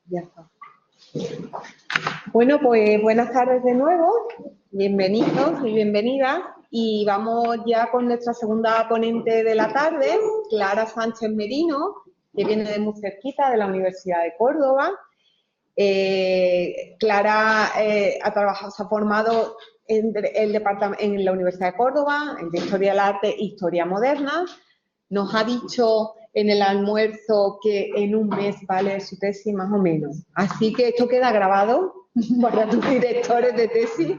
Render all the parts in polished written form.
Ya está. Bueno, pues buenas tardes de nuevo, bienvenidos y bienvenidas. Y vamos ya con nuestra segunda ponente de la tarde, Clara Sánchez Merino, que viene de muy cerquita, de la Universidad de Córdoba. Clara ha trabajado, se ha formado en la Universidad de Córdoba, en Historia del Arte e Historia Moderna. Nos ha dicho en el almuerzo que en un mes vale su tesis más o menos. Así que esto queda grabado para tus directores de tesis.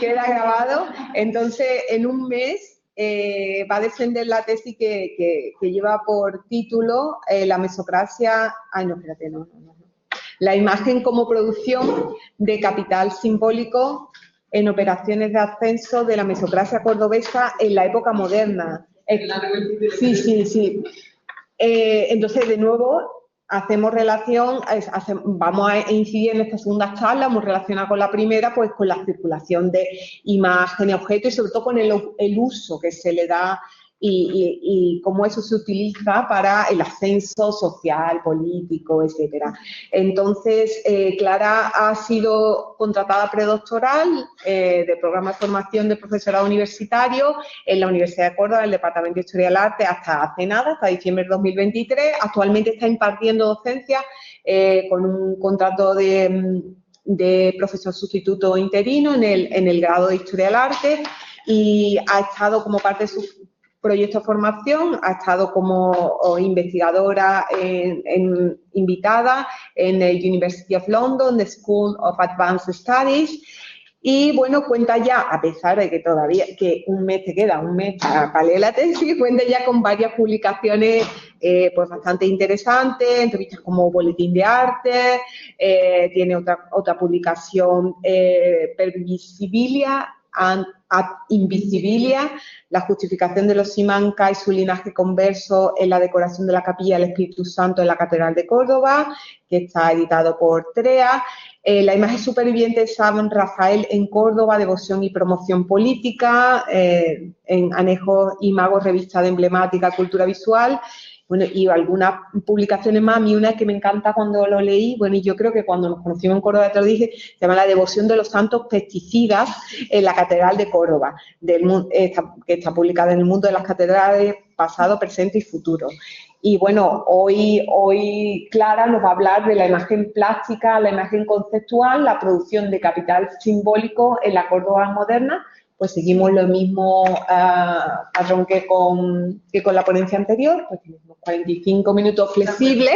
Queda grabado. Entonces, en un mes va a defender la tesis que lleva por título La mesocracia... Ay, no, espérate, no. La imagen como producción de capital simbólico en operaciones de ascenso de la mesocracia cordobesa en la época moderna. Sí. Entonces, de nuevo, hacemos relación, vamos a incidir en esta segunda charla, muy relacionada con la primera, pues con la circulación de imágenes, objetos y sobre todo con el uso que se le da y cómo eso se utiliza para el ascenso social, político, etcétera. Entonces, Clara ha sido contratada predoctoral de programa de formación de profesorado universitario en la Universidad de Córdoba, en el Departamento de Historia del Arte, hasta hace nada, hasta diciembre de 2023. Actualmente está impartiendo docencia con un contrato de profesor sustituto interino en el grado de Historia del Arte y ha estado como parte de su proyecto de formación, ha estado como investigadora invitada en el University of London, the School of Advanced Studies. Y bueno, cuenta ya, a pesar de que todavía que un mes te queda, un mes para leer la tesis, cuenta ya con varias publicaciones pues bastante interesantes, entrevistas como Boletín de Arte, tiene otra publicación, Pervisibilia ad Invisibilia, la justificación de los Simancas y su linaje converso en la decoración de la capilla del Espíritu Santo en la Catedral de Córdoba, que está editado por TREA. La imagen superviviente de San Rafael en Córdoba, devoción y promoción política, en Anejos y Magos, revista de emblemática cultura visual. Bueno, y algunas publicaciones más, a mí una que me encanta cuando lo leí, bueno, y yo creo que cuando nos conocimos en Córdoba, te lo dije, se llama La devoción de los santos pesticidas en la Catedral de Córdoba, que está publicada en el mundo de las catedrales, pasado, presente y futuro. Y bueno, hoy Clara nos va a hablar de la imagen plástica, la imagen conceptual, la producción de capital simbólico en la Córdoba moderna. Pues seguimos lo mismo patrón que con la ponencia anterior, pues tenemos 45 minutos flexibles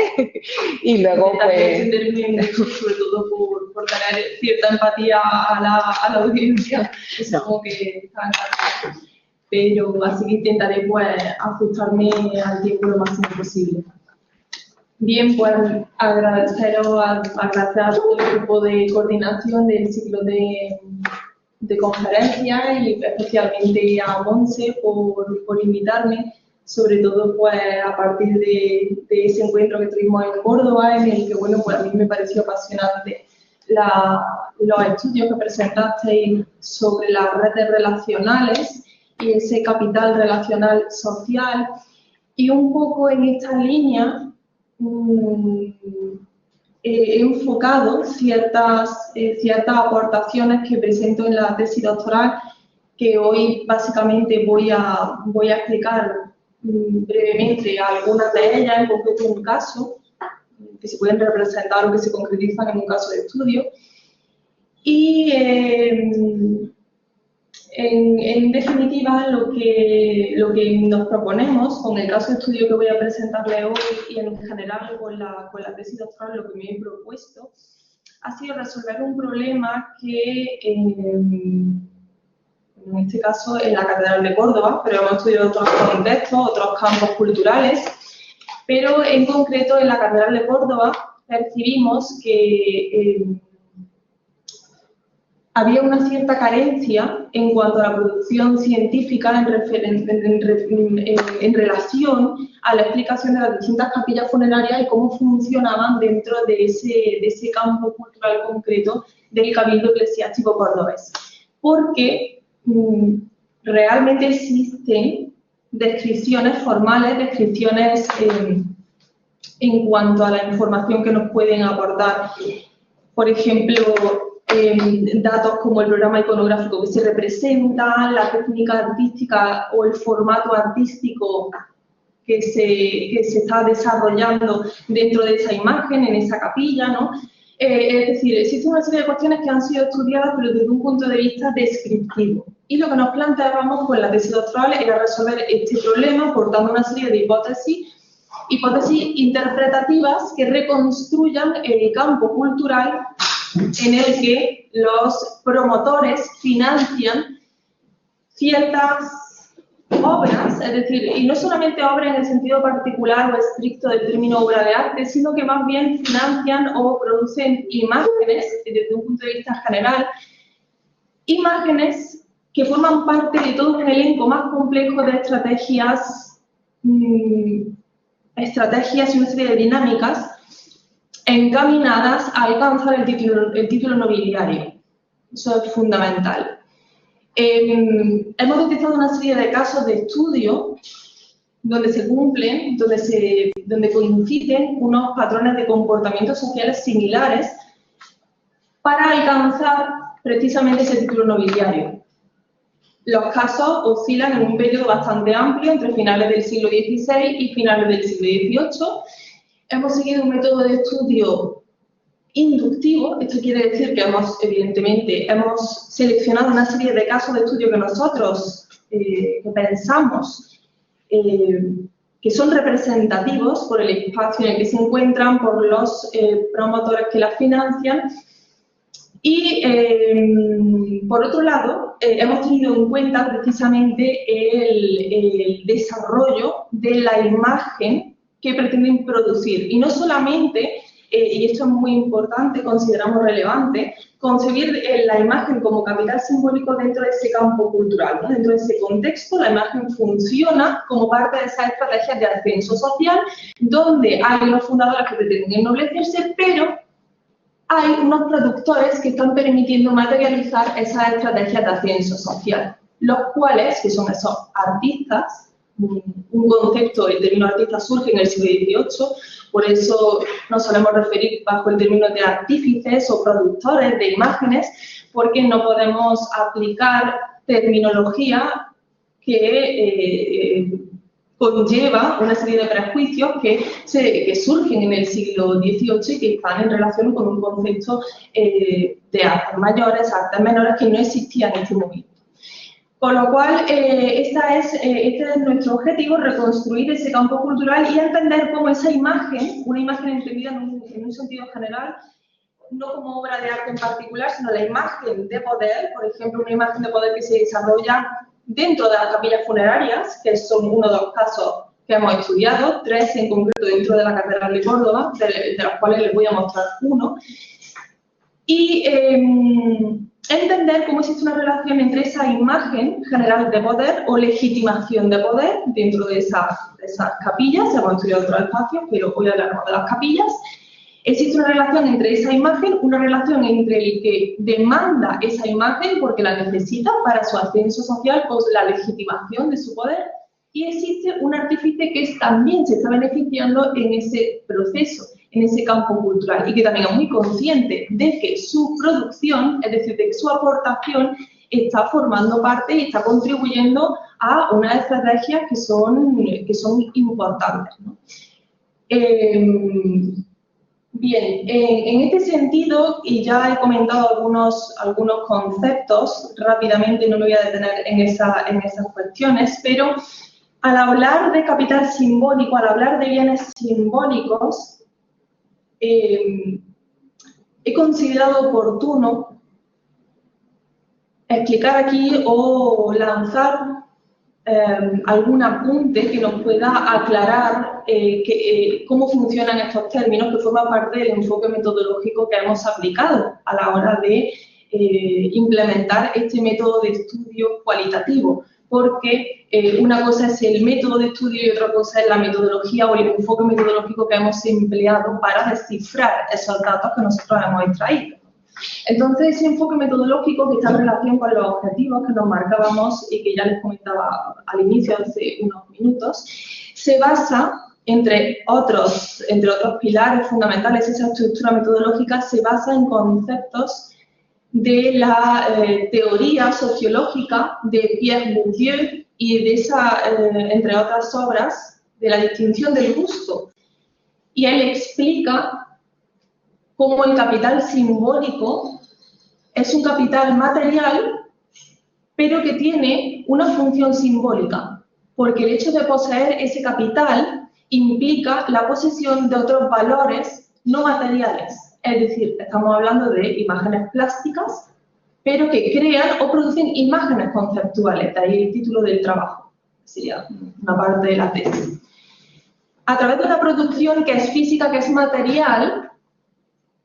y luego pues... sobre todo por tener cierta empatía a la audiencia, supongo que está encantado. Pero así que intentaré pues ajustarme al tiempo lo máximo posible. Bien, pues agradeceros a todo el grupo de coordinación del ciclo de conferencias y especialmente a Monse por invitarme, sobre todo pues a partir de ese encuentro que tuvimos en Córdoba, en el que bueno, pues a mí me pareció apasionante los estudios que presentasteis sobre las redes relacionales y ese capital relacional social, y un poco en esta línea he enfocado ciertas aportaciones que presento en la tesis doctoral, que hoy básicamente voy a explicar brevemente algunas de ellas, en concreto un caso, que se pueden representar o que se concretizan en un caso de estudio. Y en definitiva, lo que nos proponemos con el caso de estudio que voy a presentarle hoy y en general con la tesis doctoral, lo que me he propuesto ha sido resolver un problema que en este caso en la Catedral de Córdoba, pero hemos estudiado otros contextos, otros campos culturales, pero en concreto en la Catedral de Córdoba percibimos que había una cierta carencia en cuanto a la producción científica en relación a la explicación de las distintas capillas funerarias y cómo funcionaban dentro de ese campo cultural concreto del Cabildo Eclesiástico cordobés. Porque realmente existen descripciones formales, descripciones en cuanto a la información que nos pueden aportar. Por ejemplo, datos como el programa iconográfico que se representa, la técnica artística o el formato artístico que se está desarrollando dentro de esa imagen, en esa capilla, ¿no? Es decir, existen una serie de cuestiones que han sido estudiadas, pero desde un punto de vista descriptivo. Y lo que nos planteábamos con la tesis doctoral era resolver este problema aportando una serie de hipótesis interpretativas que reconstruyan el campo cultural en el que los promotores financian ciertas obras, es decir, y no solamente obras en el sentido particular o estricto del término obra de arte, sino que más bien financian o producen imágenes, desde un punto de vista general, imágenes que forman parte de todo un elenco más complejo de estrategias y una serie de dinámicas encaminadas a alcanzar el título nobiliario. Eso es fundamental. Hemos detectado una serie de casos de estudio donde se cumplen, donde coinciden unos patrones de comportamientos sociales similares para alcanzar precisamente ese título nobiliario. Los casos oscilan en un periodo bastante amplio, entre finales del siglo XVI y finales del siglo XVIII. Hemos seguido un método de estudio inductivo. Esto quiere decir que evidentemente, hemos seleccionado una serie de casos de estudio que nosotros que pensamos que son representativos por el espacio en el que se encuentran, por los promotores que las financian. Y, por otro lado, hemos tenido en cuenta precisamente el desarrollo de la imagen que pretenden producir. Y no solamente, y esto es muy importante, consideramos relevante, concebir la imagen como capital simbólico dentro de ese campo cultural, ¿no? Dentro de ese contexto, la imagen funciona como parte de esas estrategias de ascenso social, donde hay unos fundadores que pretenden ennoblecerse, pero hay unos productores que están permitiendo materializar esas estrategias de ascenso social, los cuales, que son esos artistas, un concepto, el término artista surge en el siglo XVIII, por eso nos solemos referir bajo el término de artífices o productores de imágenes, porque no podemos aplicar terminología que conlleva una serie de prejuicios que surgen en el siglo XVIII y que están en relación con un concepto de artes mayores, artes menores, que no existía en este momento. Con lo cual, este es nuestro objetivo, reconstruir ese campo cultural y entender cómo esa imagen, una imagen entendida en un sentido general, no como obra de arte en particular, sino la imagen de poder, por ejemplo, una imagen de poder que se desarrolla dentro de las capillas funerarias, que son uno de los casos que hemos estudiado, 3 en concreto dentro de la Catedral de Córdoba, de los cuales les voy a mostrar uno, y entender cómo existe una relación entre esa imagen general de poder o legitimación de poder dentro de esas capillas. Hemos estudiado otros espacios, pero hoy hablaremos de las capillas. Existe una relación entre esa imagen, una relación entre el que demanda esa imagen porque la necesita para su ascenso social o la legitimación de su poder, y existe un artífice que también se está beneficiando en ese proceso, en ese campo cultural, y que también es muy consciente de que su producción, es decir, de que su aportación está formando parte y está contribuyendo a unas estrategias que son importantes, ¿no? Bien, en este sentido, y ya he comentado algunos conceptos, rápidamente no me voy a detener en esas cuestiones, pero al hablar de capital simbólico, al hablar de bienes simbólicos, he considerado oportuno explicar aquí o lanzar algún apunte que nos pueda aclarar cómo funcionan estos términos, que forman parte del enfoque metodológico que hemos aplicado a la hora de implementar este método de estudio cualitativo, porque una cosa es el método de estudio y otra cosa es la metodología o el enfoque metodológico que hemos empleado para descifrar esos datos que nosotros hemos extraído. Entonces, ese enfoque metodológico que está en relación con los objetivos que nos marcábamos y que ya les comentaba al inicio, hace unos minutos, se basa entre otros pilares fundamentales, esa estructura metodológica se basa en conceptos de la teoría sociológica de Pierre Bourdieu y de esa, entre otras obras, de la distinción del gusto. Y él explica cómo el capital simbólico es un capital material, pero que tiene una función simbólica, porque el hecho de poseer ese capital implica la posesión de otros valores no materiales. Es decir, estamos hablando de imágenes plásticas, pero que crean o producen imágenes conceptuales, de ahí el título del trabajo, sería una parte de la tesis. A través de una producción que es física, que es material,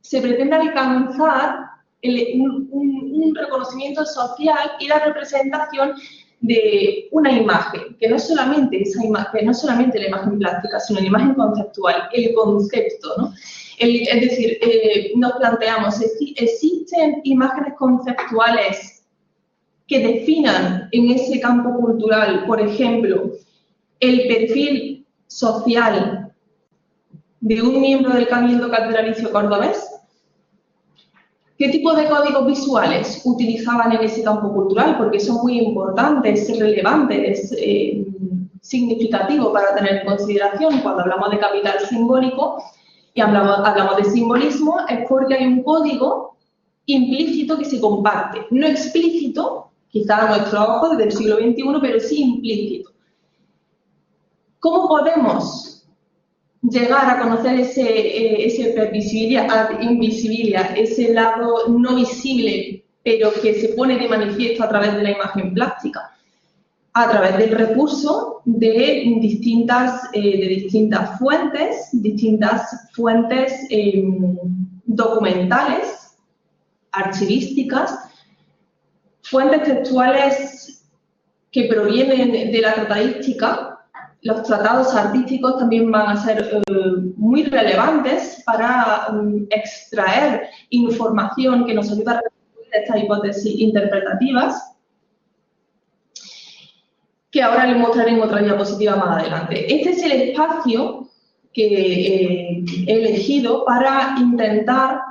se pretende alcanzar un reconocimiento social y la representación de una imagen, que no es solamente esa imagen, no es solamente la imagen plástica, sino la imagen conceptual, el concepto, ¿no? Es decir, nos planteamos, ¿existen imágenes conceptuales que definan en ese campo cultural, por ejemplo, el perfil social de un miembro del Cabildo Catedralicio Cordobés? ¿Qué tipo de códigos visuales utilizaban en ese campo cultural? Porque son muy importantes, es relevante, es significativo para tener en consideración cuando hablamos de capital simbólico y hablamos de simbolismo, es porque hay un código implícito que se comparte. No explícito, quizá a nuestro ojo desde el siglo XXI, pero sí implícito. ¿Cómo podemos llegar a conocer ese per visibilia ad invisibilia, ese lado no visible, pero que se pone de manifiesto a través de la imagen plástica? A través del recurso de distintas fuentes documentales, archivísticas, fuentes textuales que provienen de la tratadística. Los tratados artísticos también van a ser muy relevantes para extraer información que nos ayuda a reconstruir estas hipótesis interpretativas, que ahora les mostraré en otra diapositiva más adelante. Este es el espacio que he elegido para intentar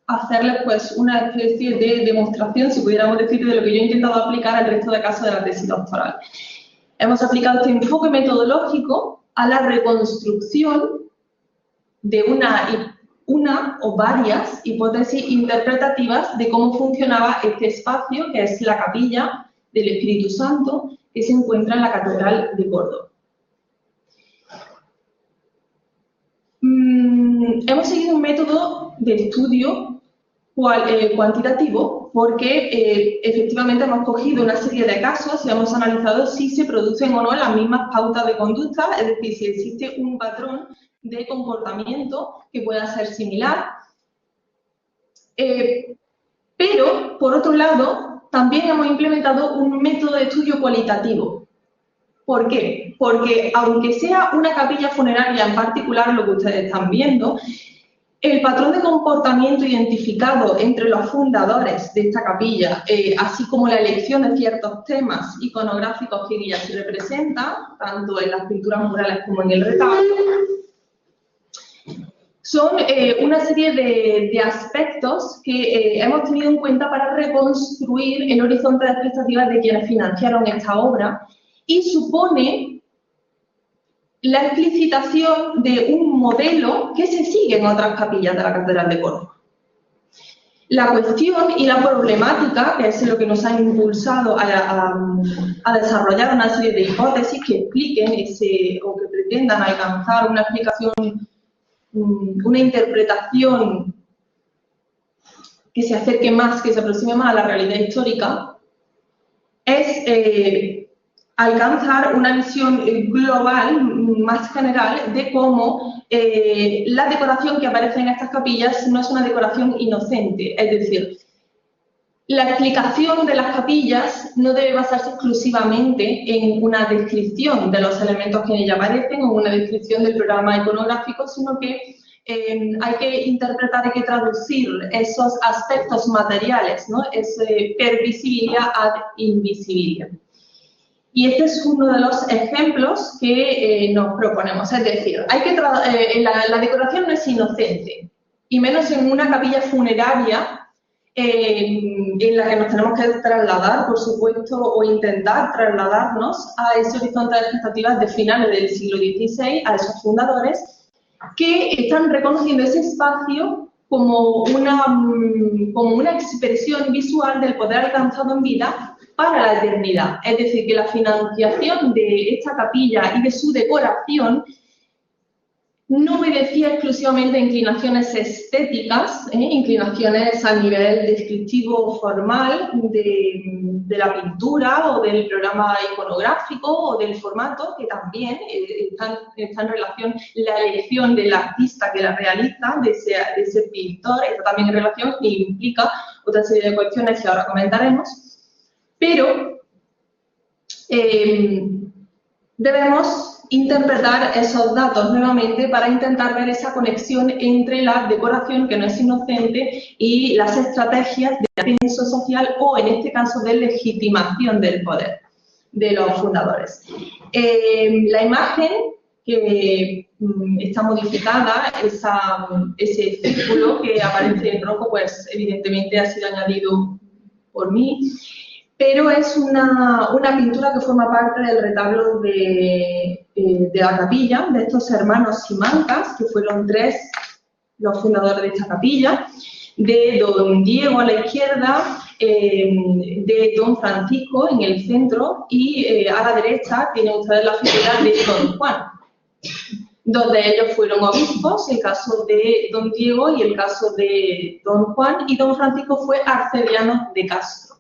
hacerles pues, una especie de demostración, si pudiéramos decir, de lo que yo he intentado aplicar al resto de casos de la tesis doctoral. Hemos aplicado este enfoque metodológico a la reconstrucción de una o varias hipótesis interpretativas de cómo funcionaba este espacio, que es la capilla del Espíritu Santo, que se encuentra en la Catedral de Córdoba. Hemos seguido un método de estudio cuantitativo porque efectivamente hemos cogido una serie de casos y hemos analizado si se producen o no las mismas pautas de conducta, es decir, si existe un patrón de comportamiento que pueda ser similar. Pero, por otro lado, también hemos implementado un método de estudio cualitativo. ¿Por qué? Porque aunque sea una capilla funeraria en particular, lo que ustedes están viendo, el patrón de comportamiento identificado entre los fundadores de esta capilla, así como la elección de ciertos temas iconográficos que en ella se representan, tanto en las pinturas murales como en el retablo, son una serie de aspectos que hemos tenido en cuenta para reconstruir el horizonte de expectativas de quienes financiaron esta obra y supone la explicitación de un modelo que se sigue en otras capillas de la Catedral de Córdoba. La cuestión y la problemática, que es lo que nos ha impulsado a desarrollar una serie de hipótesis que expliquen o que pretendan alcanzar una explicación, una interpretación que se acerque más, que se aproxime más a la realidad histórica, es alcanzar una visión global, más general, de cómo la decoración que aparece en estas capillas no es una decoración inocente. Es decir, la explicación de las capillas no debe basarse exclusivamente en una descripción de los elementos que en ella aparecen o una descripción del programa iconográfico, sino que hay que interpretar, hay que traducir esos aspectos materiales, ¿no? Es per visibilia ad invisibilia. Y este es uno de los ejemplos que nos proponemos. Es decir, la decoración no es inocente, y menos en una capilla funeraria en la que nos tenemos que trasladar, por supuesto, o intentar trasladarnos a ese horizonte de expectativas de finales del siglo XVI, a esos fundadores que están reconociendo ese espacio como una expresión visual del poder alcanzado en vida para la eternidad. Es decir, que la financiación de esta capilla y de su decoración no obedecía exclusivamente a inclinaciones estéticas, inclinaciones a nivel descriptivo formal de la pintura o del programa iconográfico o del formato, que también está en relación la elección del artista que la realiza, de ese pintor, está también en relación e implica otra serie de cuestiones que ahora comentaremos, pero debemos interpretar esos datos nuevamente para intentar ver esa conexión entre la decoración, que no es inocente, y las estrategias de ascenso social o, en este caso, de legitimación del poder de los fundadores. La imagen que está modificada, ese círculo que aparece en rojo, pues evidentemente ha sido añadido por mí, pero es una pintura que forma parte del retablo de la capilla, de estos hermanos Simancas, que fueron 3 los fundadores de esta capilla, de don Diego a la izquierda, de don Francisco en el centro, y a la derecha tienen ustedes la figura de don Juan. 2 de ellos fueron obispos, el caso de don Diego y el caso de don Juan, y don Francisco fue arcediano de Castro.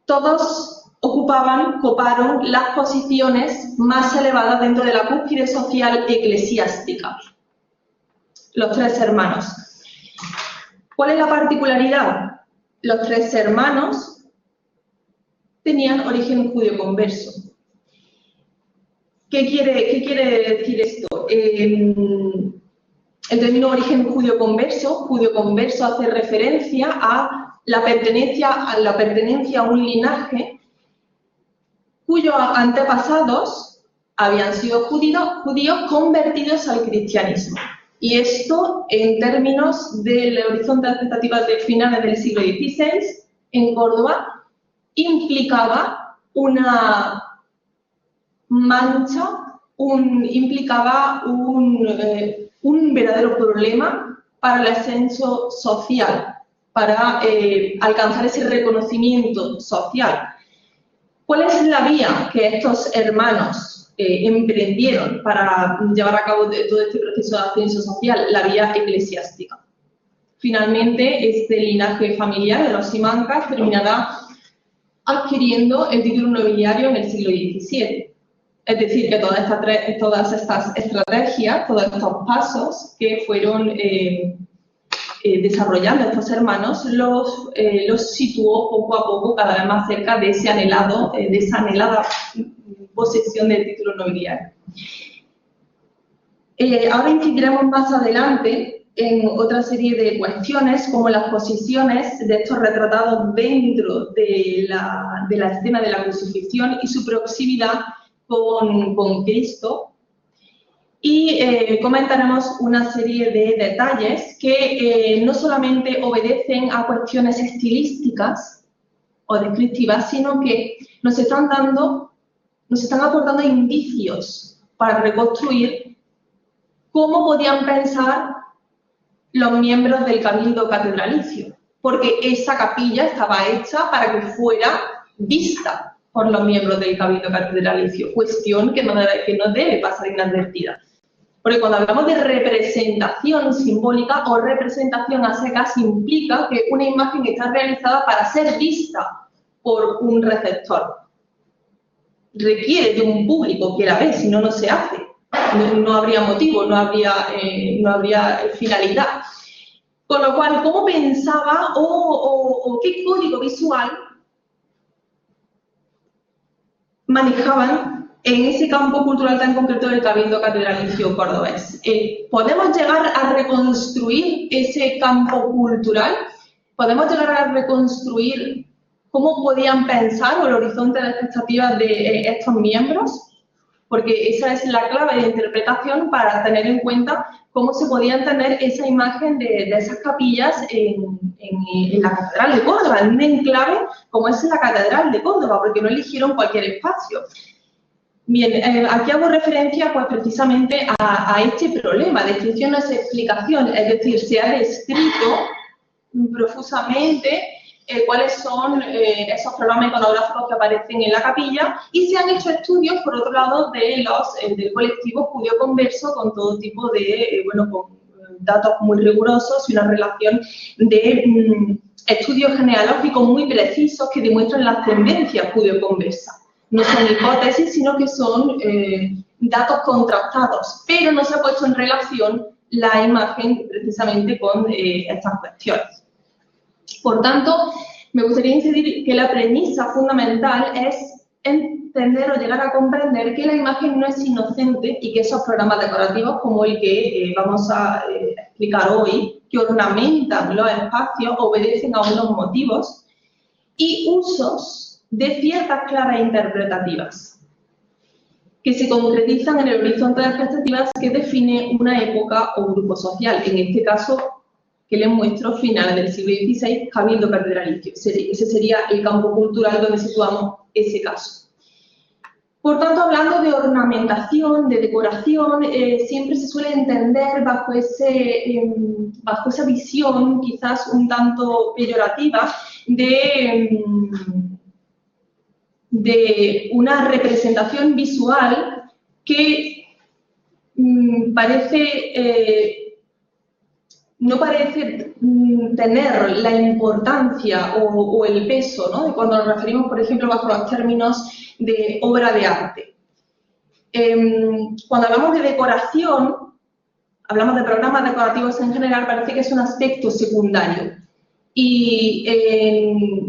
Todos coparon las posiciones más elevadas dentro de la cúspide social eclesiástica. Los 3 hermanos. ¿Cuál es la particularidad? Los 3 hermanos tenían origen judío converso. ¿Qué quiere decir esto? El término origen judío converso hace referencia a la pertenencia a un linaje cuyos antepasados habían sido judíos convertidos al cristianismo. Y esto, en términos del horizonte de expectativas de finales del siglo XVI, en Córdoba, implicaba una mancha, implicaba un verdadero problema para el ascenso social, para alcanzar ese reconocimiento social. ¿Cuál es la vía que estos hermanos emprendieron para llevar a cabo todo este proceso de ascenso social? La vía eclesiástica. Finalmente, este linaje familiar de los Simancas terminará adquiriendo el título nobiliario en el siglo XVII. Es decir, que todas estas estrategias, todos estos pasos que fueron desarrollando estos hermanos, los situó poco a poco cada vez más cerca de esa anhelada posesión del título nobiliario. Ahora incidiremos más adelante en otra serie de cuestiones, como las posiciones de estos retratados dentro de la escena de la crucifixión y su proximidad con Cristo. Y comentaremos una serie de detalles que no solamente obedecen a cuestiones estilísticas o descriptivas, sino que nos están aportando indicios para reconstruir cómo podían pensar los miembros del Cabildo Catedralicio, porque esa capilla estaba hecha para que fuera vista por los miembros del Cabildo Catedralicio, cuestión que no debe pasar inadvertida. Porque cuando hablamos de representación simbólica o representación a secas, implica que una imagen está realizada para ser vista por un receptor. Requiere de un público que la ve, si no, no se hace. No habría motivo, no habría finalidad. Con lo cual, ¿cómo pensaba o qué código visual manejaban en ese campo cultural tan concreto del Cabildo Catedralicio cordobés? ¿Podemos llegar a reconstruir ese campo cultural? ¿Podemos llegar a reconstruir cómo podían pensar o el horizonte de expectativas de estos miembros, porque esa es la clave de interpretación para tener en cuenta cómo se podía entender esa imagen de esas capillas en la Catedral de Córdoba, en un enclave como es la Catedral de Córdoba, porque no eligieron cualquier espacio. Bien, aquí hago referencia pues precisamente a este problema, descripción no es explicación, es decir, se ha descrito profusamente cuáles son esos problemas iconográficos que aparecen en la capilla y se han hecho estudios, por otro lado, del colectivo judío converso con todo tipo de, con datos muy rigurosos y una relación de estudios genealógicos muy precisos que demuestran las tendencias judío-conversas. No son hipótesis, sino que son datos contrastados, pero no se ha puesto en relación la imagen precisamente con estas cuestiones. Por tanto, me gustaría incidir que la premisa fundamental es entender o llegar a comprender que la imagen no es inocente y que esos programas decorativos como el que vamos a explicar hoy, que ornamentan los espacios, obedecen a unos motivos y usos de ciertas claves interpretativas que se concretizan en el horizonte de expectativas que define una época o grupo social. En este caso, que les muestro, finales del siglo XVI, Cabildo Catedralicio. Ese sería el campo cultural donde situamos ese caso. Por tanto, hablando de ornamentación, de decoración, siempre se suele entender bajo esa visión quizás un tanto peyorativa de una representación visual que no parece tener la importancia o el peso, ¿no?, de cuando nos referimos, por ejemplo, bajo los términos de obra de arte. Cuando hablamos de decoración, hablamos de programas decorativos en general, parece que es un aspecto secundario. Y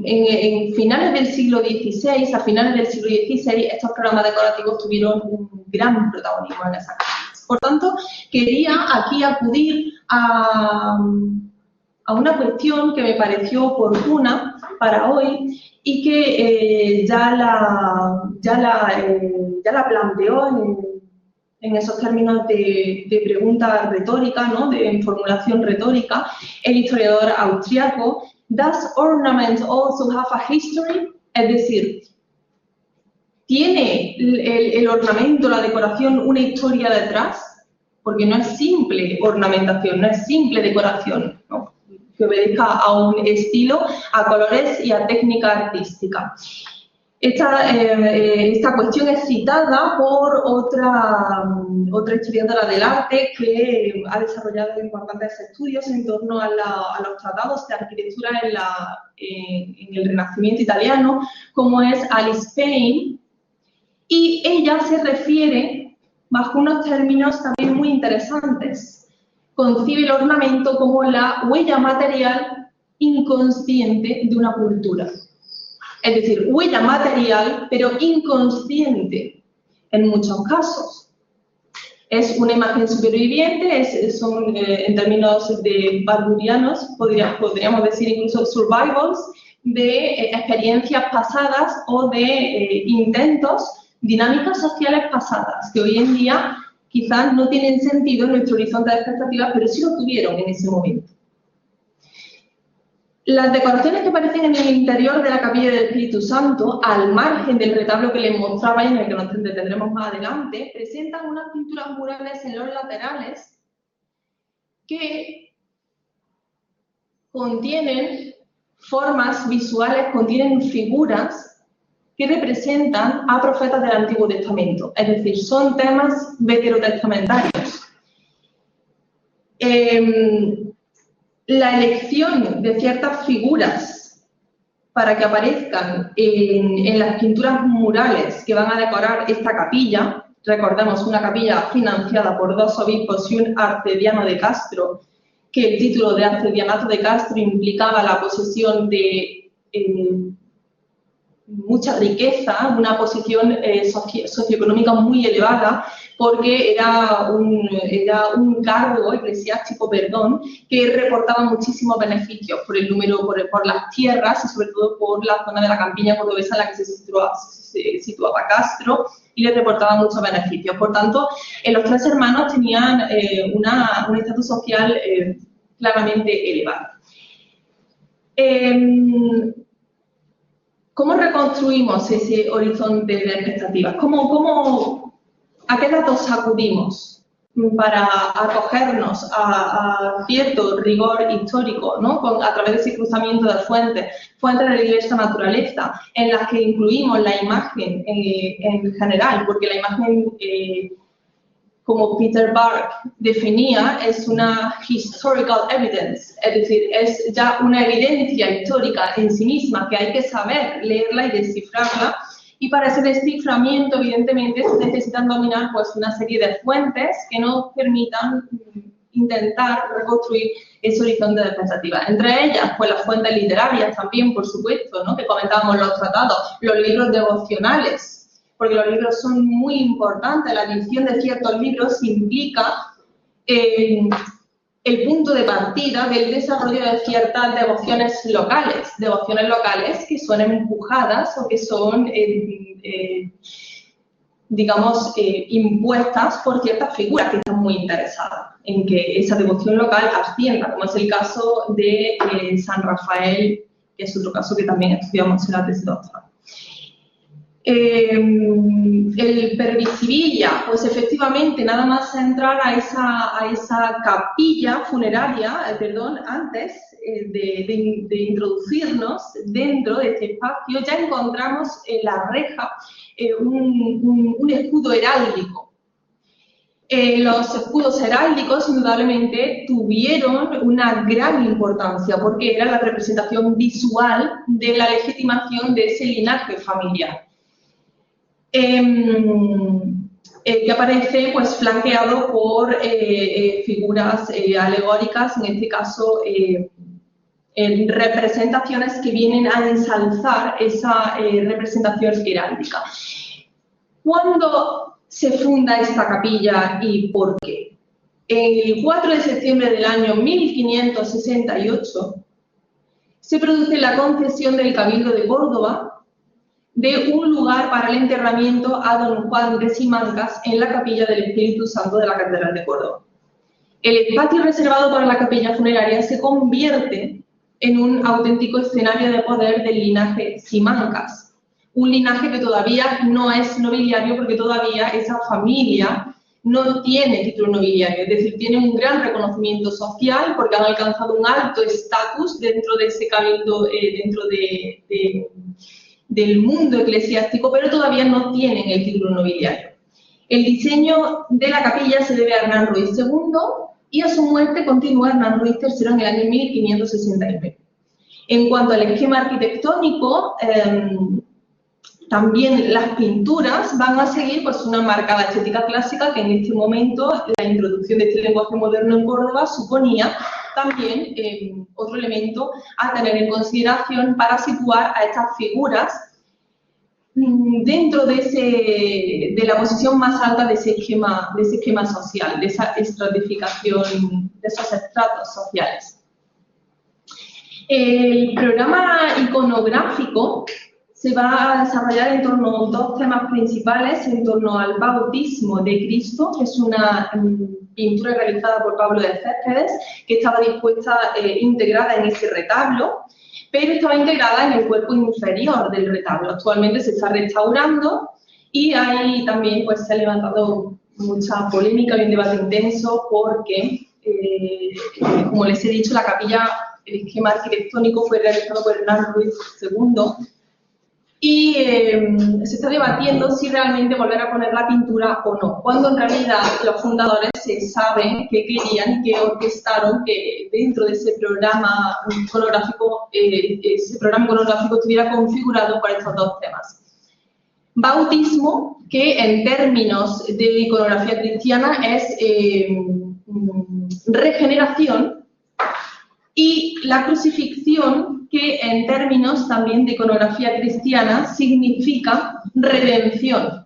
en finales del siglo XVI, a finales del siglo XVI, estos programas decorativos tuvieron un gran protagonismo en esa casa. Por tanto, quería aquí acudir a una cuestión que me pareció oportuna para hoy y que ya la planteó en esos términos de pregunta retórica, ¿no?, de formulación retórica, el historiador austriaco. ¿Does ornament also have a history? Es decir, ¿tiene el ornamento, la decoración, una historia detrás? Porque no es simple ornamentación, no es simple decoración, ¿no?, que obedezca a un estilo, a colores y a técnica artística. Esta cuestión es citada por otra historiadora del arte que ha desarrollado importantes estudios en torno a los tratados de arquitectura en el Renacimiento italiano, como es Alice Payne, y ella se refiere bajo unos términos también muy interesantes. Concibe el ornamento como la huella material inconsciente de una cultura. Es decir, huella material, pero inconsciente en muchos casos. Es una imagen superviviente, son en términos de barburianos, podríamos decir incluso survivals, de experiencias pasadas o de intentos, dinámicas sociales pasadas, que hoy en día quizás no tienen sentido en nuestro horizonte de expectativas, pero sí lo tuvieron en ese momento. Las decoraciones que aparecen en el interior de la Capilla del Espíritu Santo, al margen del retablo que les mostraba y en el que nos detendremos más adelante, presentan unas pinturas murales en los laterales que contienen formas visuales, contienen figuras que representan a profetas del Antiguo Testamento. Es decir, son temas veterotestamentarios. La elección de ciertas figuras para que aparezcan en las pinturas murales que van a decorar esta capilla, recordemos una capilla financiada por 2 obispos y un arcediano de Castro, que el título de arcedianato de Castro implicaba la posesión de mucha riqueza, una posición socioeconómica muy elevada, porque era un cargo eclesiástico, que reportaba muchísimos beneficios por el número, por las tierras y sobre todo por la zona de la campiña cordobesa en la que se situaba Castro, y le reportaba muchos beneficios. Por tanto, los tres hermanos tenían un estatus social claramente elevado. ¿Cómo reconstruimos ese horizonte de expectativas? ¿A qué datos acudimos para acogernos a cierto rigor histórico, ¿no? A través de ese cruzamiento de fuentes de diversa naturaleza, en las que incluimos la imagen en general, porque la imagen, como Peter Bark definía, es una historical evidence, es decir, es ya una evidencia histórica en sí misma que hay que saber leerla y descifrarla. Y para ese desciframiento, evidentemente, se necesitan dominar pues, una serie de fuentes que nos permitan intentar reconstruir ese horizonte de expectativas. Entre ellas, pues las fuentes literarias también, por supuesto, ¿no? Que comentábamos los tratados, los libros devocionales, porque los libros son muy importantes. La edición de ciertos libros implica el punto de partida del desarrollo de ciertas devociones locales que son empujadas o que son, digamos, impuestas por ciertas figuras que están muy interesadas en que esa devoción local ascienda, como es el caso de San Rafael, que es otro caso que también estudiamos en la tesis doctoral. El Pervisivilla, pues efectivamente nada más entrar a esa capilla funeraria, antes de introducirnos dentro de este espacio, ya encontramos en la reja un escudo heráldico. Los escudos heráldicos indudablemente tuvieron una gran importancia porque era la representación visual de la legitimación de ese linaje familiar. Que aparece pues, flanqueado por figuras alegóricas, en este caso representaciones que vienen a ensalzar esa representación heráldica. ¿Cuándo se funda esta capilla y por qué? El 4 de septiembre del año 1568 se produce la concesión del Cabildo de Córdoba de un lugar para el enterramiento a don Juan de Simancas en la capilla del Espíritu Santo de la Catedral de Córdoba. El espacio reservado para la capilla funeraria se convierte en un auténtico escenario de poder del linaje Simancas, un linaje que todavía no es nobiliario porque todavía esa familia no tiene título nobiliario, es decir, tiene un gran reconocimiento social porque han alcanzado un alto estatus dentro de ese cabildo, dentro del mundo eclesiástico, pero todavía no tienen el título nobiliario. El diseño de la capilla se debe a Hernán Ruiz II y a su muerte continúa Hernán Ruiz III en el año 1569. En cuanto al esquema arquitectónico, también las pinturas van a seguir pues, una marcada estética clásica que en este momento la introducción de este lenguaje moderno en Córdoba suponía también otro elemento a tener en consideración para situar a estas figuras dentro de la posición más alta de ese esquema social, de esa estratificación, de esos estratos sociales. El programa iconográfico se va a desarrollar en torno a dos temas principales, en torno al bautismo de Cristo, que es una pintura realizada por Pablo de Céspedes, que estaba dispuesta, integrada en ese retablo, pero estaba integrada en el cuerpo inferior del retablo. Actualmente se está restaurando y ahí también pues, se ha levantado mucha polémica y un debate intenso porque, como les he dicho, la capilla, el esquema arquitectónico fue realizado por Hernán Ruiz II, y se está debatiendo si realmente volver a poner la pintura o no, cuando en realidad los fundadores saben qué querían y que orquestaron que dentro de ese programa iconográfico, estuviera configurado por estos dos temas. Bautismo, que en términos de iconografía cristiana es regeneración, y la crucifixión, que en términos también de iconografía cristiana significa redención.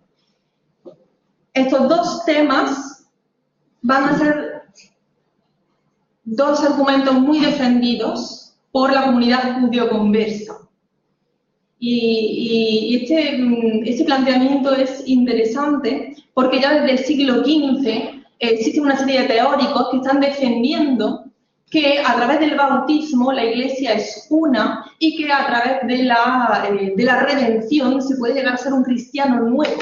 Estos dos temas van a ser dos argumentos muy defendidos por la comunidad judío-conversa. Y este planteamiento es interesante porque ya desde el siglo XV existe una serie de teóricos que están defendiendo que a través del bautismo la Iglesia es una y que a través de la redención se puede llegar a ser un cristiano nuevo.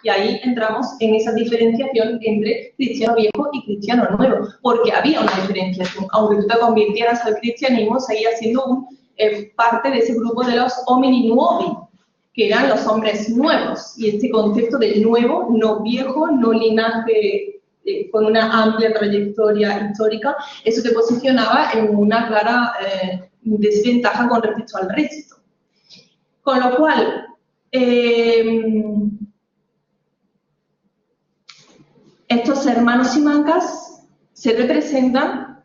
Y ahí entramos en esa diferenciación entre cristiano viejo y cristiano nuevo, porque había una diferenciación. Aunque tú te convirtieras al cristianismo, seguías siendo parte de ese grupo de los homini nuovi, que eran los hombres nuevos. Y este concepto del nuevo, no viejo, no linaje con una amplia trayectoria histórica, eso te posicionaba en una clara desventaja con respecto al resto. Con lo cual, estos hermanos simancas se representan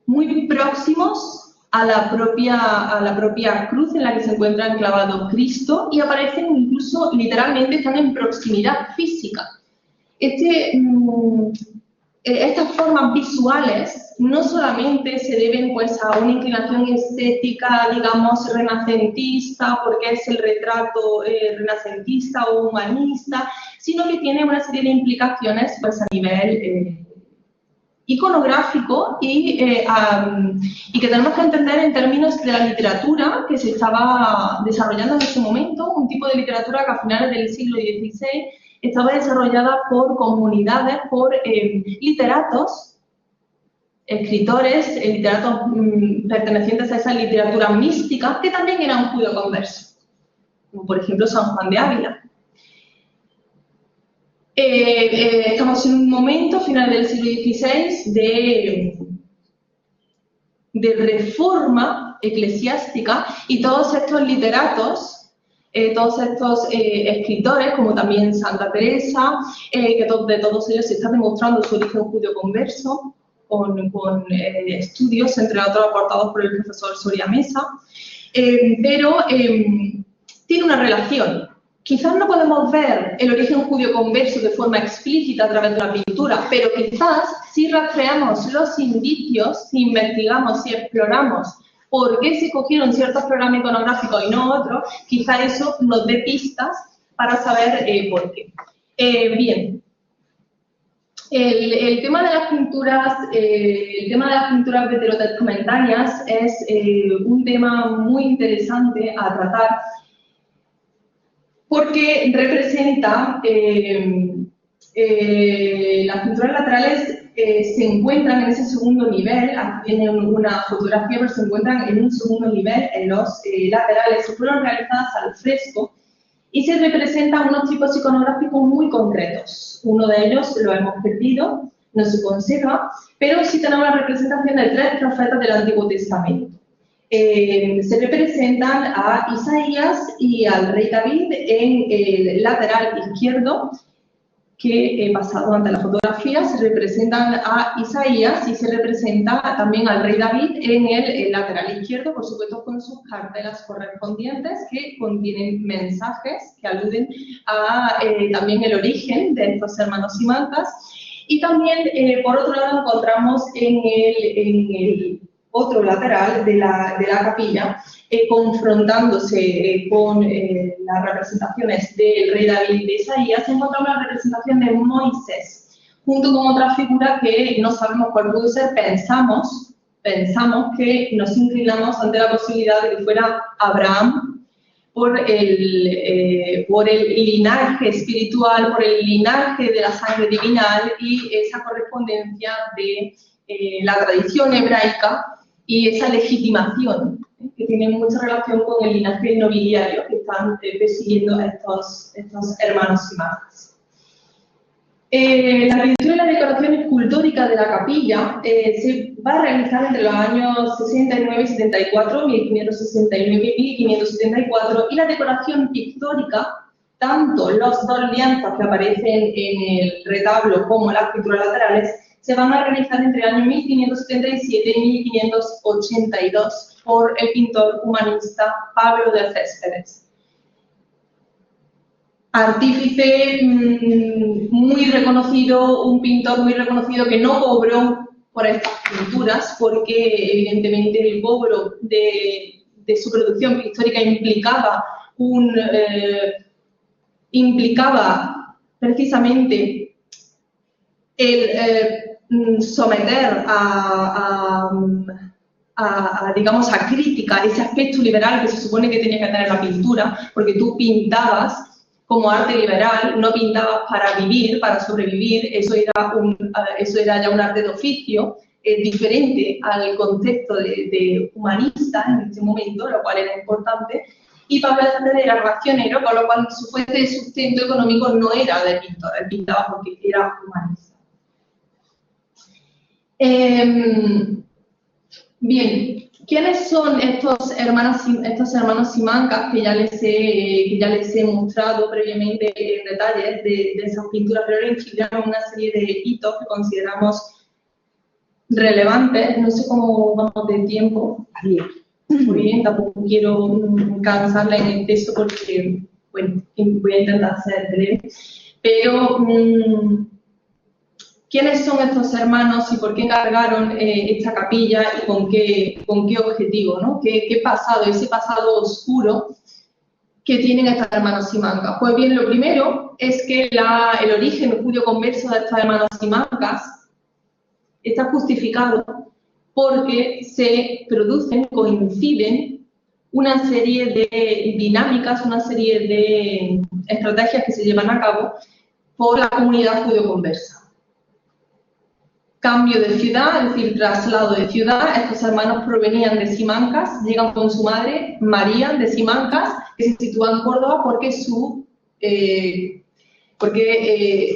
muy próximos a la propia cruz en la que se encuentra enclavado Cristo y aparecen incluso literalmente, están en proximidad física. Estas formas visuales no solamente se deben pues, a una inclinación estética, digamos, renacentista, porque es el retrato renacentista o humanista, sino que tiene una serie de implicaciones pues, a nivel iconográfico y que tenemos que entender en términos de la literatura que se estaba desarrollando en ese momento, un tipo de literatura que a finales del siglo XVI estaba desarrollada por comunidades, por literatos, escritores, literatos pertenecientes a esa literatura mística, que también eran judíos conversos, como por ejemplo San Juan de Ávila. Estamos en un momento, final del siglo XVI, de reforma eclesiástica y todos estos literatos, todos estos escritores, como también Santa Teresa, que de todos ellos se está demostrando su origen judío converso, con estudios, entre otros, aportados por el profesor Soria Mesa, pero tiene una relación. Quizás no podemos ver el origen judío converso de forma explícita a través de la pintura, pero quizás si rastreamos los indicios, si investigamos, si exploramos por qué se cogieron ciertos programas iconográficos y no otros, quizá eso nos dé pistas para saber por qué. Bien, el tema de las pinturas, veterotestamentarias es un tema muy interesante a tratar porque representa las pinturas laterales se encuentran en ese segundo nivel, aquí tienen una fotografía, pero se encuentran en un segundo nivel, en los laterales, se fueron realizadas al fresco y se representan unos tipos iconográficos muy concretos. Uno de ellos lo hemos perdido, no se conserva, pero sí tenemos la representación de 3 profetas del Antiguo Testamento. Se representan a Isaías y al rey David en el lateral izquierdo, que pasado ante la fotografía se representan a Isaías y se representa también al rey David en el lateral izquierdo, por supuesto con sus cartelas correspondientes que contienen mensajes que aluden a también el origen de estos hermanos simancas. Y también, por otro lado, encontramos en el otro lateral de la capilla, confrontándose con las representaciones del rey David y de Isaías, encontramos la representación de Moisés, junto con otra figura que no sabemos cuál pudo ser. Pensamos que nos inclinamos ante la posibilidad de que fuera Abraham, por el linaje espiritual, por el linaje de la sangre divinal y esa correspondencia de la tradición hebraica y esa legitimación que tiene mucha relación con el linaje nobiliario que están persiguiendo estos hermanos simancas. La pintura y la decoración escultórica de la capilla se va a realizar entre los años 69 y 74, 1569 y 1574, y la decoración pictórica, tanto los 2 lienzos que aparecen en el retablo como las pinturas laterales, se van a realizar entre el año 1577 y 1582 por el pintor humanista Pablo de Céspedes. Artífice muy reconocido, un pintor muy reconocido que no cobró por estas pinturas porque evidentemente el cobro de su producción pictórica implicaba precisamente el someter digamos, a crítica ese aspecto liberal que se supone que tenía que tener la pintura, porque tú pintabas como arte liberal, no pintabas para vivir, para sobrevivir, eso era ya un arte de oficio, diferente al concepto de humanista en ese momento, lo cual era importante, y Pablo de Céspedes era racionero, con lo cual su fuente de sustento económico no era de pintor, él pintaba porque era humanista. Bien, ¿quiénes son estos hermanos Simancas que ya les he mostrado previamente en detalles de esas pinturas, pero ahora incluirán una serie de hitos que consideramos relevantes? No sé cómo vamos de tiempo. Muy bien, tampoco quiero cansarla en el texto porque, bueno, voy a intentar ser breve. Pero, ¿quiénes son estos hermanos y por qué encargaron esta capilla y con qué objetivo, ¿no? ¿Qué pasado, ese pasado oscuro que tienen estos hermanos Simancas? Pues bien, lo primero es que el origen judío converso de estos hermanos Simancas está justificado porque se coinciden una serie de dinámicas, una serie de estrategias que se llevan a cabo por la comunidad judío-conversa. Cambio de ciudad, es decir, traslado de ciudad. Estos hermanos provenían de Simancas, llegan con su madre, María, de Simancas, que se sitúa en Córdoba porque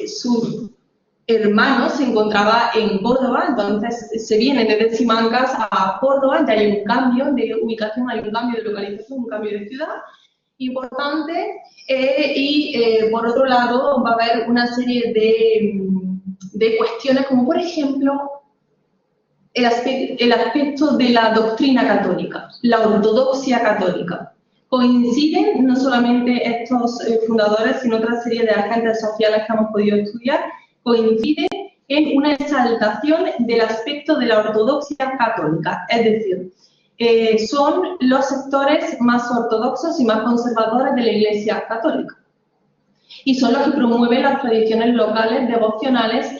su hermano se encontraba en Córdoba, entonces se vienen desde Simancas a Córdoba, ya hay un cambio de ubicación, hay un cambio de localización, un cambio de ciudad importante, y por otro lado va a haber una serie de cuestiones como por ejemplo el aspecto de la doctrina católica, la ortodoxia católica. Coinciden no solamente estos fundadores, sino otra serie de agentes sociales que hemos podido estudiar, coinciden en una exaltación del aspecto de la ortodoxia católica, es decir, son los sectores más ortodoxos y más conservadores de la Iglesia católica. Y son los que promueven las tradiciones locales devocionales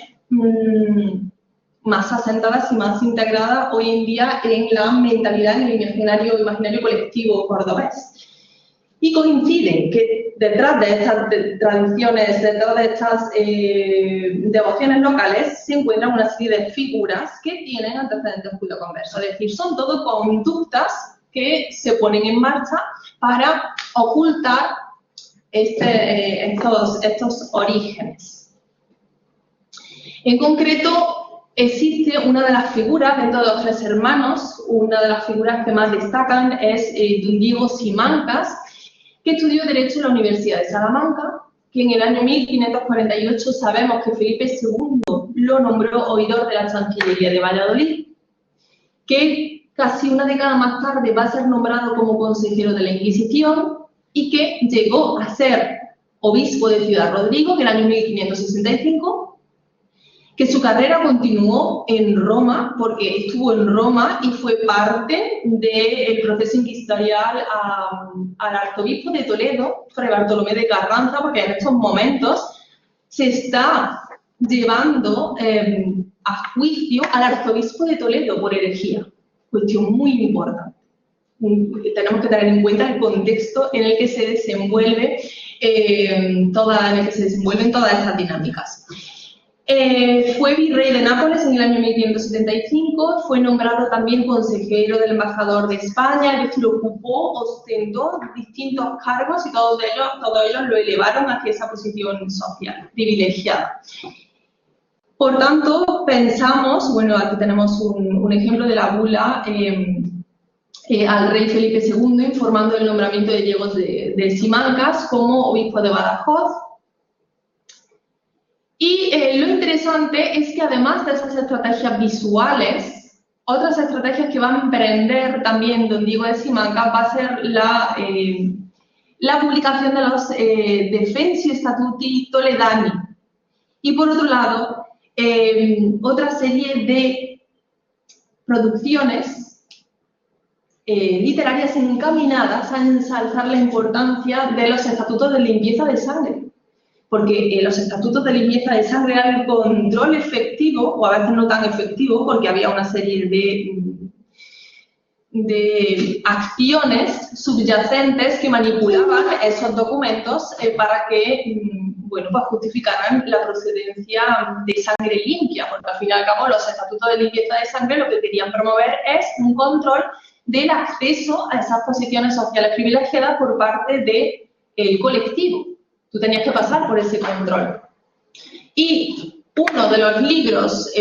más asentadas y más integradas hoy en día en la mentalidad, en el imaginario colectivo cordobés. Y coinciden que detrás de estas tradiciones, detrás de estas devociones locales, se encuentran una serie de figuras que tienen antecedentes judío-conversos. Es decir, son todo conductas que se ponen en marcha para ocultar estos orígenes. En concreto, existe una de las figuras dentro de los tres hermanos, una de las figuras que más destacan es don Diego Simancas, que estudió Derecho en la Universidad de Salamanca, que en el año 1548 sabemos que Felipe II lo nombró oidor de la Chancillería de Valladolid, que casi una década más tarde va a ser nombrado como consejero de la Inquisición y que llegó a ser obispo de Ciudad Rodrigo, que en el año 1565, que su carrera continuó en Roma, porque estuvo en Roma y fue parte del proceso inquisitorial al arzobispo de Toledo, Fray Bartolomé de Carranza, porque en estos momentos se está llevando a juicio al arzobispo de Toledo por herejía. Cuestión muy importante. Tenemos que tener en cuenta el contexto en el que se desenvuelven todas estas dinámicas. Fue virrey de Nápoles en el año 1575, fue nombrado también consejero del embajador de España, es decir, ostentó distintos cargos y todos ellos lo elevaron hacia esa posición social privilegiada. Por tanto, pensamos, bueno, aquí tenemos un ejemplo de la bula al rey Felipe II informando del nombramiento de Diego de Simancas como obispo de Badajoz. Y lo interesante es que además de esas estrategias visuales, otras estrategias que va a emprender también don Diego de Simancas va a ser la publicación de los Defensio Statuti Toledani. Y por otro lado, otra serie de producciones literarias encaminadas a ensalzar la importancia de los estatutos de limpieza de sangre. Porque los estatutos de limpieza de sangre eran el control efectivo, o a veces no tan efectivo, porque había una serie de acciones subyacentes que manipulaban esos documentos para que, bueno, pues justificaran la procedencia de sangre limpia, porque al fin y al cabo los estatutos de limpieza de sangre lo que querían promover es un control del acceso a esas posiciones sociales privilegiadas por parte del colectivo. Tú tenías que pasar por ese control. Y uno de los libros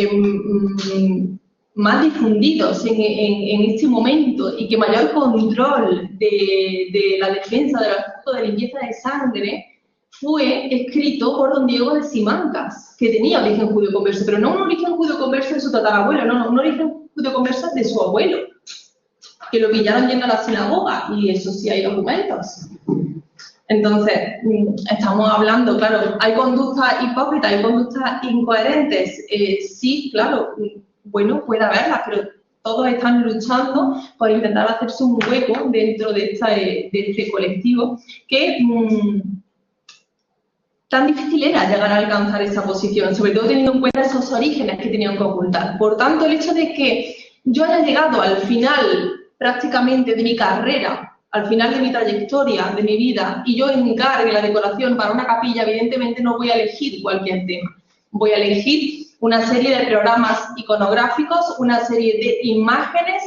más difundidos en este momento y que mayor control de la defensa de los estatutos de limpieza de sangre fue escrito por don Diego de Simancas, que tenía origen judío converso, pero no un origen judío converso de su tatarabuelo, no, un origen judío converso de su abuelo, que lo pillaron yendo a la sinagoga, y eso sí hay documentos. Entonces, estamos hablando, claro, ¿hay conductas hipócritas, hay conductas incoherentes? Sí, claro, bueno, puede haberlas, pero todos están luchando por intentar hacerse un hueco dentro de este colectivo que tan difícil era llegar a alcanzar esa posición, sobre todo teniendo en cuenta esos orígenes que tenían que ocultar. Por tanto, el hecho de que yo haya llegado al final prácticamente de mi carrera, al final de mi trayectoria, de mi vida, y yo encargue la decoración para una capilla, evidentemente no voy a elegir cualquier tema. Voy a elegir una serie de programas iconográficos, una serie de imágenes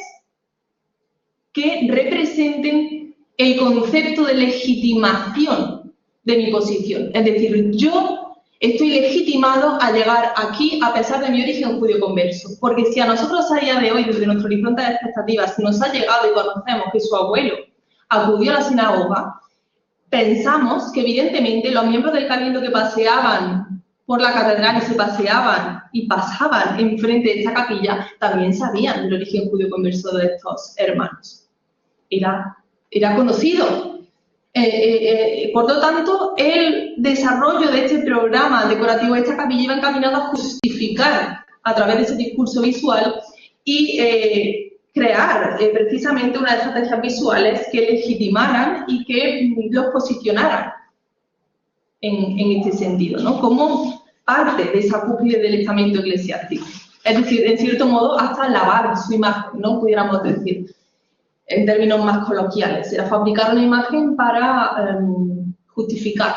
que representen el concepto de legitimación de mi posición. Es decir, yo estoy legitimado a llegar aquí a pesar de mi origen judío converso. Porque si a nosotros a día de hoy, desde nuestro horizonte de expectativas, nos ha llegado y conocemos que su abuelo acudió a la sinagoga, pensamos que evidentemente los miembros del cabildo que paseaban por la catedral y se paseaban y pasaban enfrente de esta capilla también sabían del origen judío converso de estos hermanos. Era conocido. Por lo tanto, el desarrollo de este programa decorativo de esta capilla iba encaminado a justificar a través de ese discurso visual y crear precisamente unas estrategias visuales que legitimaran y que los posicionaran en este sentido, ¿no? Como parte de esa cúspide del estamento eclesiástico. Es decir, en cierto modo, hasta lavar su imagen, ¿no? Pudiéramos decir, en términos más coloquiales. Era fabricar una imagen para justificar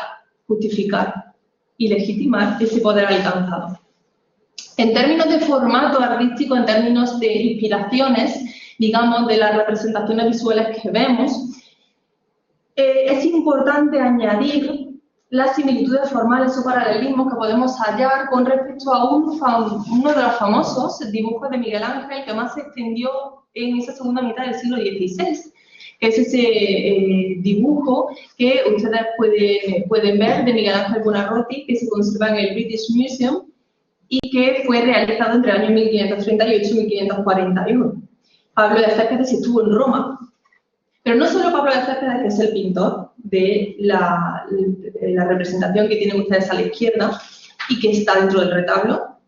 y legitimar ese poder alcanzado. En términos de formato artístico, en términos de inspiraciones, digamos, de las representaciones visuales que vemos, es importante añadir las similitudes formales o paralelismos que podemos hallar con respecto a uno de los famosos dibujos de Miguel Ángel que más se extendió en esa segunda mitad del siglo XVI, que es ese dibujo que ustedes pueden ver de Miguel Ángel Buonarroti, que se conserva en el British Museum y que fue realizado entre el año 1538 y 1541. Pablo de Céspedes estuvo en Roma. Pero no solo Pablo de Céspedes, que es el pintor de la representación que tienen ustedes a la izquierda y que está dentro del retablo,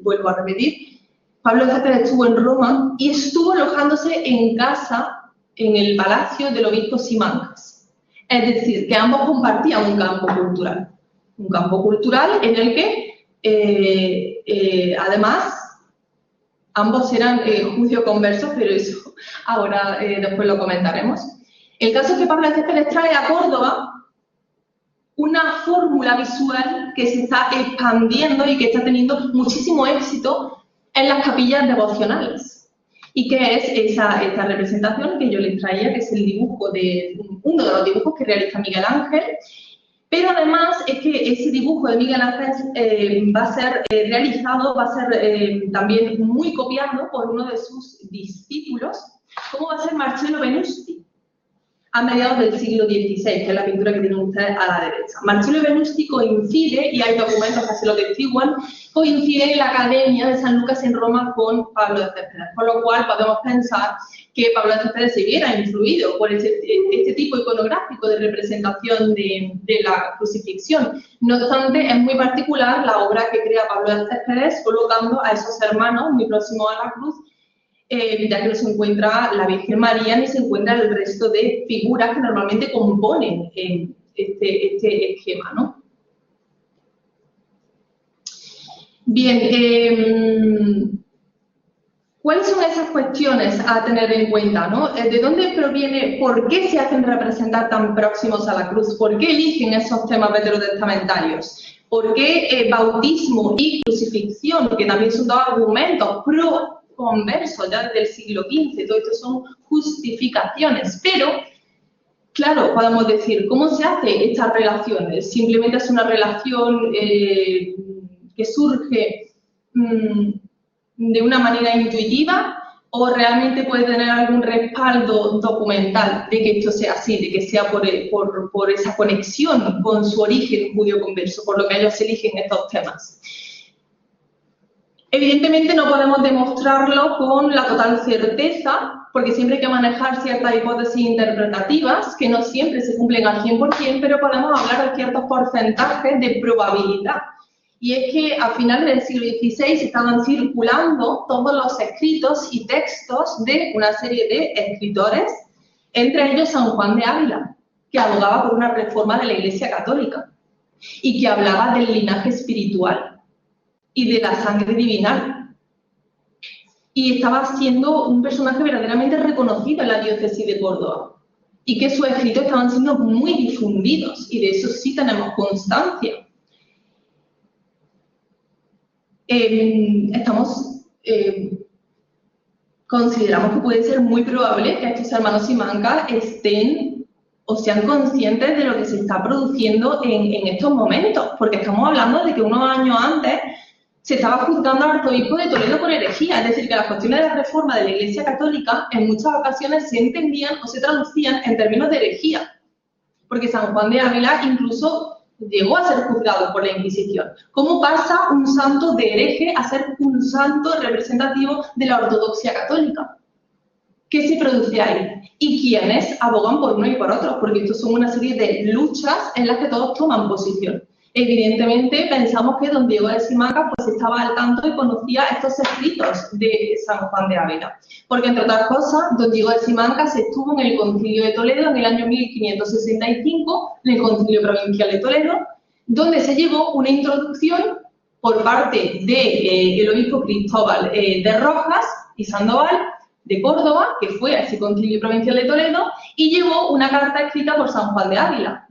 vuelvo a repetir. Pablo de Céspedes estuvo en Roma y estuvo alojándose en casa, en el palacio del obispo Simancas. Es decir, que ambos compartían un campo cultural. Un campo cultural en el que, además, ambos eran judíos conversos, pero eso ahora después lo comentaremos. El caso es que Pablo de Céspedes trae a Córdoba una fórmula visual que se está expandiendo y que está teniendo muchísimo éxito en las capillas devocionales. ¿Y qué es esta representación que yo les traía? Que es el dibujo uno de los dibujos que realiza Miguel Ángel. Pero además es que ese dibujo de Miguel Ángel va a ser realizado, va a ser también muy copiado por uno de sus discípulos, como va a ser Marcello Venusti. a mediados del siglo XVI, que es la pintura que tienen ustedes a la derecha. Marcello Venusti coincide, y hay documentos que así lo testiguan, coincide en la Academia de San Lucas en Roma con Pablo de Céspedes, por lo cual podemos pensar que Pablo de Céspedes se viera influido por este tipo iconográfico de representación de la crucifixión. No obstante, es muy particular la obra que crea Pablo de Céspedes, colocando a esos hermanos muy próximos a la cruz, ya que no se encuentra la Virgen María ni se encuentra el resto de figuras que normalmente componen este esquema, ¿no? Bien, ¿cuáles son esas cuestiones a tener en cuenta, ¿no? ¿De dónde proviene, por qué se hacen representar tan próximos a la cruz? ¿Por qué eligen esos temas veterotestamentarios? ¿Por qué bautismo y crucifixión, que también son dos argumentos pro-conversos ya desde el siglo XV? Todo esto son justificaciones, pero, claro, podemos decir, ¿cómo se hace estas relaciones? ¿Simplemente es una relación que surge de una manera intuitiva o realmente puede tener algún respaldo documental de que esto sea así, de que sea por esa conexión con su origen judío converso, por lo que ellos eligen estos temas? Evidentemente no podemos demostrarlo con la total certeza, porque siempre hay que manejar ciertas hipótesis interpretativas que no siempre se cumplen al 100%, pero podemos hablar de ciertos porcentajes de probabilidad. Y es que a finales del siglo XVI estaban circulando todos los escritos y textos de una serie de escritores, entre ellos San Juan de Ávila, que abogaba por una reforma de la Iglesia Católica y que hablaba del linaje espiritual y de la sangre divinal. Y estaba siendo un personaje verdaderamente reconocido en la diócesis de Córdoba y que sus escritos estaban siendo muy difundidos, y de eso sí tenemos constancia. Consideramos que puede ser muy probable que estos hermanos Simancas estén o sean conscientes de lo que se está produciendo en estos momentos, porque estamos hablando de que unos años antes se estaba juzgando al arzobispo de Toledo por herejía, es decir, que las cuestiones de la reforma de la Iglesia Católica en muchas ocasiones se entendían o se traducían en términos de herejía, porque San Juan de Ávila incluso llegó a ser juzgado por la Inquisición. ¿Cómo pasa un santo de hereje a ser un santo representativo de la ortodoxia católica? ¿Qué se produce ahí? ¿Y quiénes abogan por uno y por otro? Porque esto son una serie de luchas en las que todos toman posición. Evidentemente, pensamos que don Diego de Simancas pues estaba al tanto y conocía estos escritos de San Juan de Ávila. Porque, entre otras cosas, don Diego de Simancas estuvo en el Concilio de Toledo en el año 1565, en el Concilio Provincial de Toledo, donde se llevó una introducción por parte del obispo Cristóbal de Rojas y Sandoval de Córdoba, que fue a ese Concilio Provincial de Toledo, y llevó una carta escrita por San Juan de Ávila.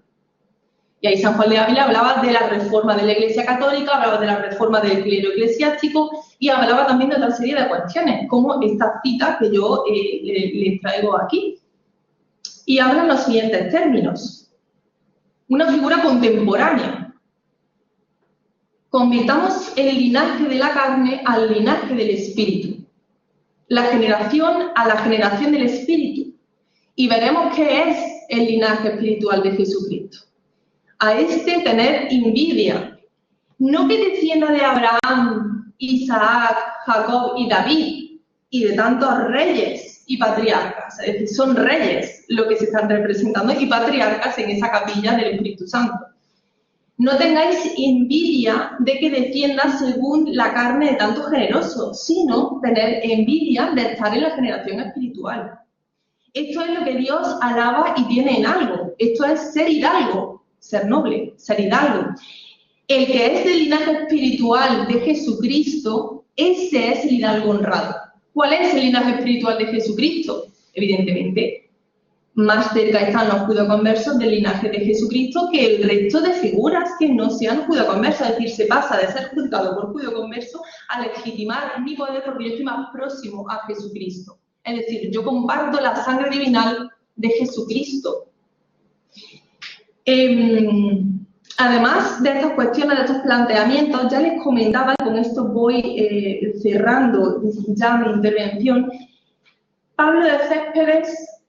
Y ahí San Juan de Ávila hablaba de la reforma de la Iglesia Católica, hablaba de la reforma del clero eclesiástico y hablaba también de otra serie de cuestiones, como esta cita que yo les traigo aquí. Y habla en los siguientes términos. Una figura contemporánea. Convirtamos el linaje de la carne al linaje del espíritu. La generación a la generación del espíritu. Y veremos qué es el linaje espiritual de Jesucristo. A este tener envidia, no que descienda de Abraham, Isaac, Jacob y David, y de tantos reyes y patriarcas, es decir, son reyes lo que se están representando y patriarcas en esa capilla del Espíritu Santo. No tengáis envidia de que descienda según la carne de tanto generoso, sino tener envidia de estar en la generación espiritual. Esto es lo que Dios alaba y tiene en algo, esto es ser hidalgo. Ser noble, ser hidalgo. El que es del linaje espiritual de Jesucristo, ese es el hidalgo honrado. ¿Cuál es el linaje espiritual de Jesucristo? Evidentemente, más cerca están los judeoconversos del linaje de Jesucristo que el resto de figuras que no sean judeoconversos. Es decir, se pasa de ser juzgado por judeoconverso a legitimar mi poder porque yo estoy más próximo a Jesucristo. Es decir, yo comparto la sangre divinal de Jesucristo. Además de estas cuestiones, de estos planteamientos, ya les comentaba, y con esto voy cerrando ya mi intervención, Pablo de Céspedes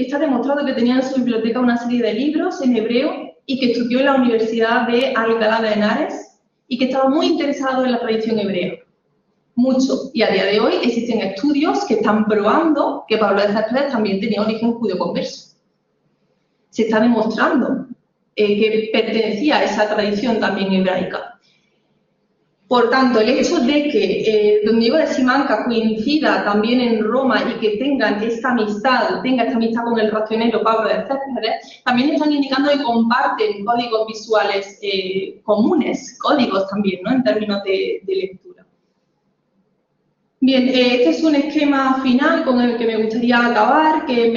está demostrado que tenía en su biblioteca una serie de libros en hebreo y que estudió en la Universidad de Alcalá de Henares y que estaba muy interesado en la tradición hebrea. Mucho. Y a día de hoy existen estudios que están probando que Pablo de Céspedes también tenía origen judío-converso. Se está demostrando que pertenecía a esa tradición también hebraica. Por tanto, el hecho de que don Diego de Simancas coincida también en Roma y que tenga esta amistad con el racionero Pablo de Céspedes, también están indicando que comparten códigos visuales comunes, códigos también, ¿no?, en términos de lectura. Bien, este es un esquema final con el que me gustaría acabar, que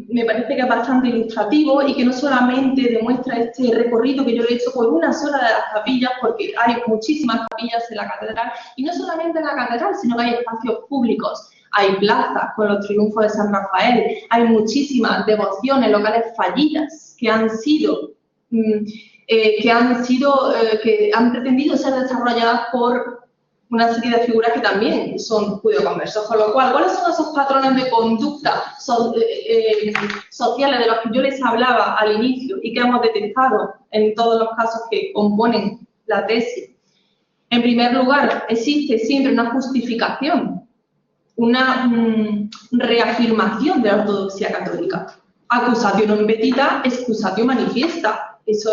me parece que es bastante ilustrativo y que no solamente demuestra este recorrido que yo he hecho por una sola de las capillas, porque hay muchísimas capillas en la catedral, y no solamente en la catedral, sino que hay espacios públicos, hay plazas con los triunfos de San Rafael, hay muchísimas devociones locales fallidas que han pretendido ser desarrolladas por una serie de figuras que también son judío-conversos, con lo cual, ¿cuáles son esos patrones de conducta sociales de los que yo les hablaba al inicio y que hemos detectado en todos los casos que componen la tesis? En primer lugar, existe siempre una justificación, una reafirmación de la ortodoxia católica. Accusatio non petita, excusatio manifiesta. Eso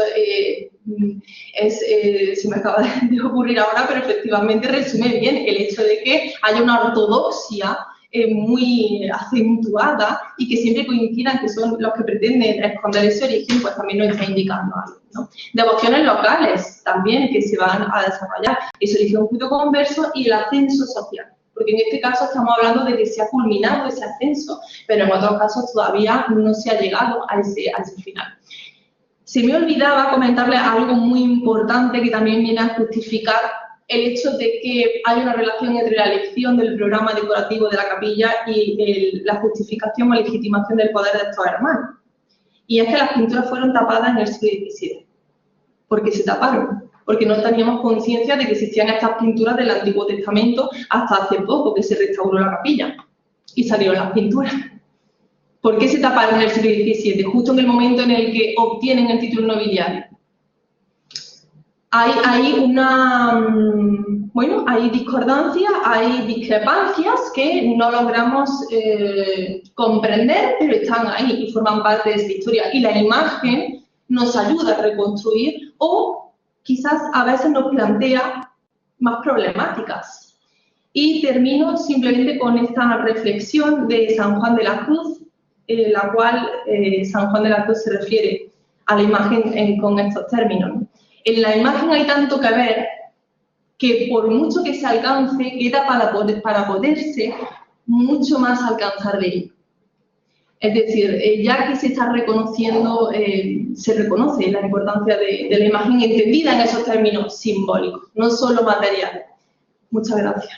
se me acaba de ocurrir ahora, pero efectivamente resume bien el hecho de que haya una ortodoxia muy acentuada y que siempre coincidan que son los que pretenden esconder ese origen, pues también nos está indicando algo, ¿no? Devociones locales también que se van a desarrollar, ese origen judío-converso y el ascenso social. Porque en este caso estamos hablando de que se ha culminado ese ascenso, pero en otros casos todavía no se ha llegado a ese final. Se me olvidaba comentarles algo muy importante que también viene a justificar el hecho de que hay una relación entre la elección del programa decorativo de la capilla y la justificación o legitimación del poder de estos hermanos. Y es que las pinturas fueron tapadas en el siglo XVII. ¿Por qué se taparon? Porque no teníamos conciencia de que existían estas pinturas del Antiguo Testamento hasta hace poco que se restauró la capilla y salieron las pinturas. ¿Por qué se taparon en el siglo XVII, justo en el momento en el que obtienen el título nobiliario? Hay hay discordancias, hay discrepancias que no logramos comprender, pero están ahí y forman parte de esta historia. Y la imagen nos ayuda a reconstruir o quizás a veces nos plantea más problemáticas. Y termino simplemente con esta reflexión de San Juan de la Cruz, en la cual San Juan de la Cruz se refiere a la imagen con estos términos. En la imagen hay tanto que ver que por mucho que se alcance, queda para poderse mucho más alcanzar de ello. Es decir, ya que se está reconociendo, se reconoce la importancia de la imagen entendida en esos términos simbólicos, no solo materiales. Muchas gracias.